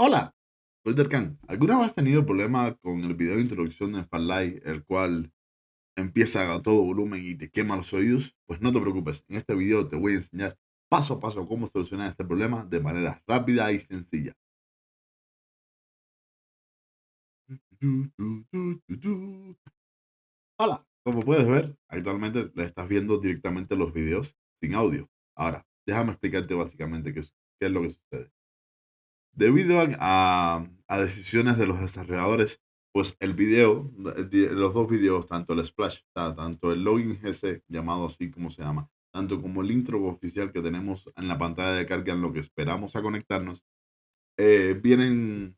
Hola, soy Terkan. ¿Alguna vez has tenido problema con el video de introducción de Spotlight, el cual empieza a todo volumen y te quema los oídos? Pues no te preocupes, en este video te voy a enseñar paso a paso cómo solucionar este problema de manera rápida y sencilla. Hola, como puedes ver, actualmente le estás viendo directamente los videos sin audio. Ahora, déjame explicarte básicamente qué es lo que sucede. Debido a decisiones de los desarrolladores, pues el video, los dos videos, tanto el splash, tanto el login GC, llamado así como se llama, tanto como el intro oficial que tenemos en la pantalla de carga en lo que esperamos a conectarnos, vienen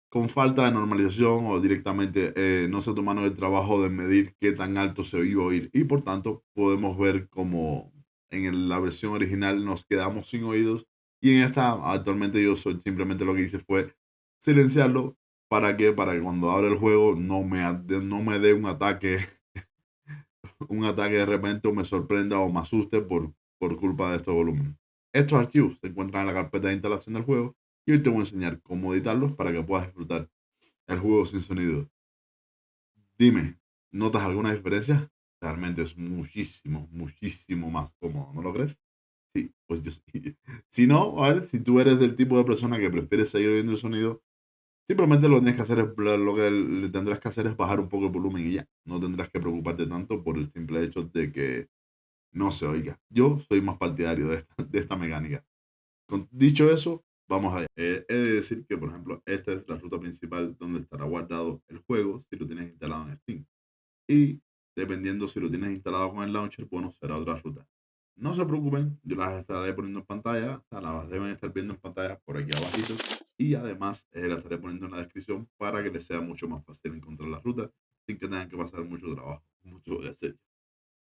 con falta de normalización o directamente no se tomaron el trabajo de medir qué tan alto se iba a oír y por tanto podemos ver como la versión original nos quedamos sin oídos y en esta actualmente simplemente lo que hice fue silenciarlo para que cuando abra el juego no me dé un ataque un ataque de repente o me sorprenda o me asuste por culpa de estos volúmenes. Estos archivos se encuentran en la carpeta de instalación del juego y hoy te voy a enseñar cómo editarlos para que puedas disfrutar el juego sin sonido. Dime, ¿notas alguna diferencia? Realmente es muchísimo, muchísimo más cómodo, ¿no lo crees? Sí, pues yo sí. Si no, a ver, si tú eres del tipo de persona que prefiere seguir oyendo el sonido, simplemente lo que tienes que hacer es, lo que le tendrás que hacer es bajar un poco el volumen y ya. No tendrás que preocuparte tanto por el simple hecho de que no se oiga. Yo soy más partidario de esta mecánica. Dicho eso, vamos allá. He de decir que, por ejemplo, esta es la ruta principal donde estará guardado el juego si lo tienes instalado en Steam. Y dependiendo si lo tienes instalado con el launcher, bueno, será otra ruta. No se preocupen, yo las estaré poniendo en pantalla, o sea, las deben estar viendo en pantalla por aquí abajito. Y además las estaré poniendo en la descripción para que les sea mucho más fácil encontrar la ruta sin que tengan que pasar mucho trabajo, mucho de hacer.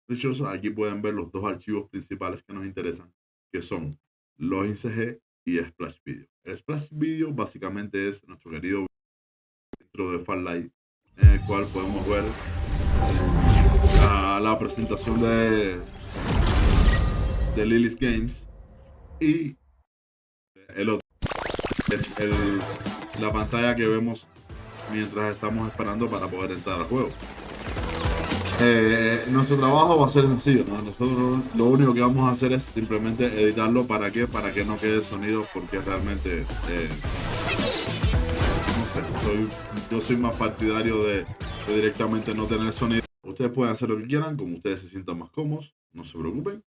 Dicho eso, aquí pueden ver los dos archivos principales que nos interesan, que son LoginCG y Splash Video. El Splash Video básicamente es nuestro querido intro de Farlight, en el cual podemos ver la presentación de Lily's Games y el otro es la pantalla que vemos mientras estamos esperando para poder entrar al juego. Nuestro trabajo va a ser sencillo, ¿no? Nosotros lo único que vamos a hacer es simplemente editarlo. ¿Para qué? Para que no quede sonido, porque realmente, no sé, yo soy más partidario de directamente no tener sonido. Ustedes pueden hacer lo que quieran, como ustedes se sientan más cómodos, no se preocupen,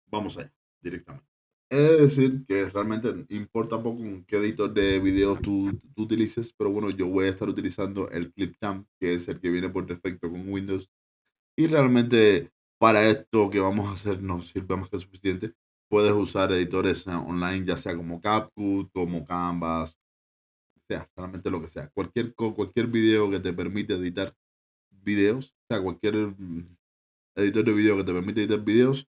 vamos allá, directamente. He de decir que realmente importa poco con qué editor de video tú utilices, pero bueno, yo voy a estar utilizando el Clipchamp, que es el que viene por defecto con Windows. Y realmente para esto que vamos a hacer nos sirve más que suficiente. Puedes usar editores online, ya sea como CapCut, como Canvas, sea, realmente lo que sea. Cualquier video que te permite editar videos, o sea, cualquier editor de video que te permite editar videos,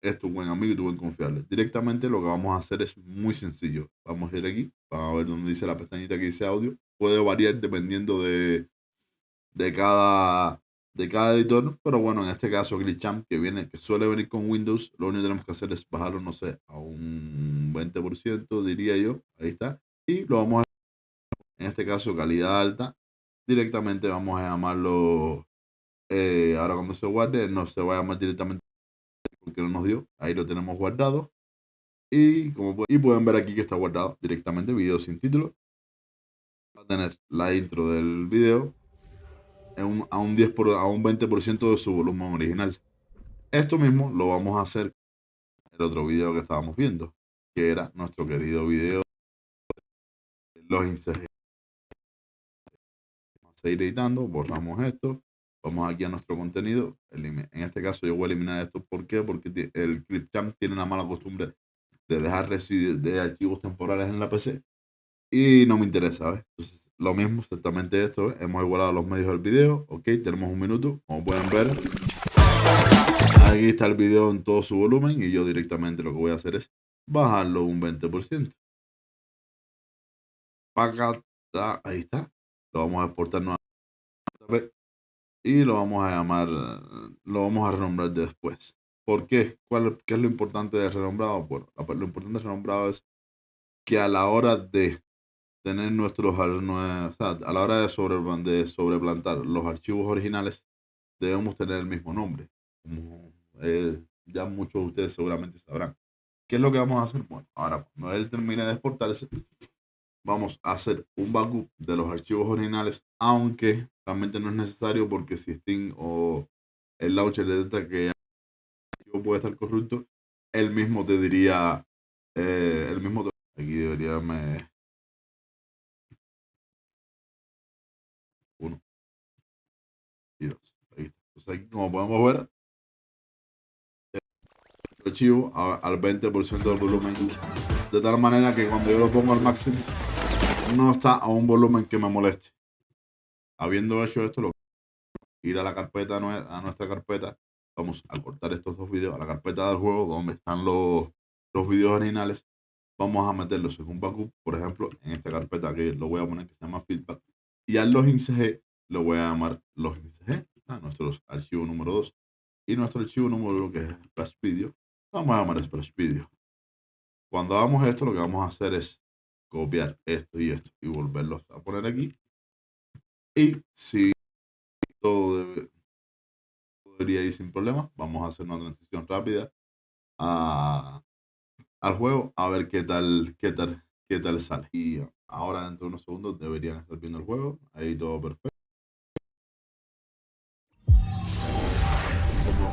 es tu buen amigo y tu buen confiable. Directamente lo que vamos a hacer es muy sencillo. Vamos a ir aquí, vamos a ver donde dice la pestañita que dice audio. Puede variar dependiendo de cada, de cada editor, pero bueno, en este caso Glitcham, que suele venir con Windows, lo único que tenemos que hacer es bajarlo, no sé, a un 20%, diría yo, ahí está, y lo vamos a, en este caso, calidad alta, directamente vamos a llamarlo, ahora cuando se guarde, no se va a llamar directamente porque no nos dio, ahí lo tenemos guardado, y pueden ver aquí que está guardado directamente, video sin título, va a tener la intro del video, a un 20% de su volumen original. Esto mismo lo vamos a hacer en el otro video que estábamos viendo, que era nuestro querido video de los insectos. Vamos a seguir editando, borramos esto, vamos aquí a nuestro contenido. En este caso yo voy a eliminar esto. ¿Por qué? Porque el Clipchamp tiene una mala costumbre de dejar de archivos temporales en la PC y no me interesa, ¿ves? Entonces, lo mismo, exactamente esto, ¿ves? Hemos igualado los medios del video, ok, tenemos un minuto, como pueden ver. Aquí está el video en todo su volumen y yo directamente lo que voy a hacer es bajarlo un 20%. Acá está, ahí está. Lo vamos a exportar nuevamente y lo vamos a llamar, lo vamos a renombrar después. ¿Por qué? ¿Qué es lo importante de renombrado? Bueno, lo importante de renombrado es que a la hora de tener o sea, a la hora de sobreplantar los archivos originales, debemos tener el mismo nombre. Como ya muchos de ustedes seguramente sabrán. ¿Qué es lo que vamos a hacer? Bueno, ahora cuando él termine de exportarse, vamos a hacer un backup de los archivos originales, aunque realmente no es necesario porque si Steam o el launcher detecta que el archivo puede estar corrupto, él mismo te diría, aquí debería uno y dos. Ahí está. Entonces aquí como podemos ver, el archivo al 20% del volumen, de tal manera que cuando yo lo pongo al máximo, no está a un volumen que me moleste. Habiendo hecho esto, lo ir a la carpeta, a nuestra carpeta, vamos a cortar estos dos videos a la carpeta del juego donde están los videos originales, vamos a meterlos en un backup, por ejemplo, en esta carpeta que lo voy a poner que se llama feedback, y al login CG lo voy a llamar login CG, a nuestro archivo número 2, y nuestro archivo número 1 que es Splash Video, vamos a llamar Splash Video. Cuando hagamos esto, lo que vamos a hacer es copiar esto y volverlos a poner aquí, y si todo debería ir sin problemas, vamos a hacer una transición rápida al juego a ver qué tal sale. Y ahora dentro de unos segundos deberían estar viendo el juego. Ahí todo perfecto.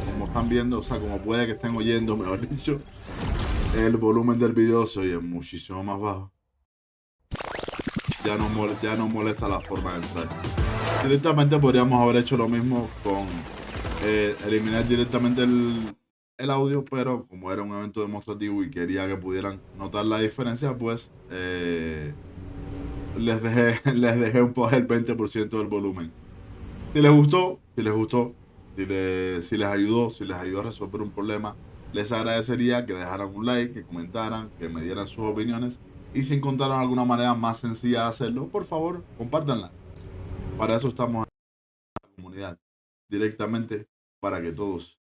Como están viendo, o sea, como puede que estén oyendo, mejor dicho, el volumen del video se oye muchísimo más bajo. Ya no molesta la forma de entrar. Directamente podríamos haber hecho lo mismo con eliminar directamente el audio, pero como era un evento demostrativo y quería que pudieran notar la diferencia, pues les dejé un poco el 20% del volumen. Si les gustó, si les ayudó a resolver un problema, les agradecería que dejaran un like, que comentaran, que me dieran sus opiniones. Y si encontraron alguna manera más sencilla de hacerlo, por favor, compártanla. Para eso estamos en la comunidad, directamente para que todos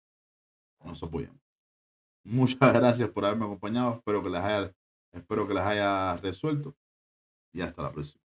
nos apoyen. Muchas gracias por haberme acompañado. Espero que les haya resuelto y hasta la próxima.